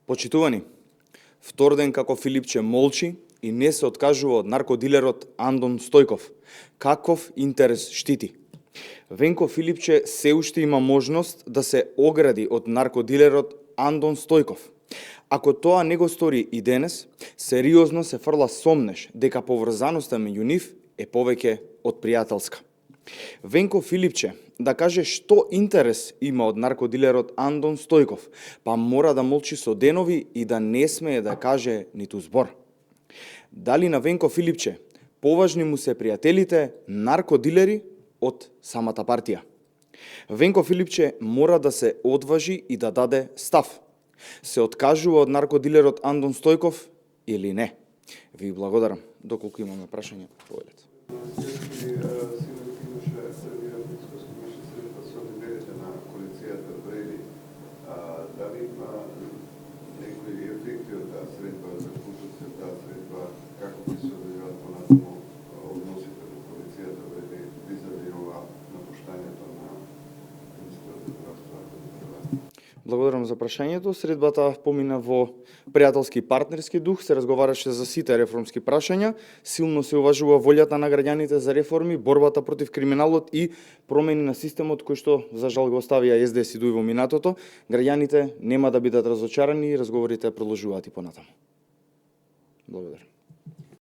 Почитувани, втор ден како Филипче молчи и не се откажува од наркодилерот Андон Стојков. Каков интерес штити? Венко Филипче се уште има можност да се огради од наркодилерот Андон Стојков. Ако тоа не го стори и денес, сериозно се фрла сомнеш дека поврзаноста меѓу нив е повеќе од пријателска. Венко Филипче да каже што интерес има од наркодилерот Андон Стојков, па мора да молчи со денови и да не смее да каже ниту збор. Дали на Венко Филипче поважни му се пријателите наркодилери од самата партија? Венко Филипче мора да се одважи и да даде став. Се откажува од наркодилерот Андон Стојков или не? Ви благодарам. Доколку имаме прашање, повелете. Дали има некои ефекти од таа средба, за кои се таа средба, како би се одвиваат понатаму односите во полицијата визави ова напуштањето на министерот за здравство? Благодарам за прашањето. Средбата помина во пријателски и партнерски дух, се разговараше за сите реформски прашања, силно се уважува волјата на граѓаните за реформи, борбата против криминалот и промени на системот кој што за жал го оставија СДС и ДУИ во минатото. Граѓаните нема да бидат разочарани и разговорите продолжуваат и понатаму. Благодарам.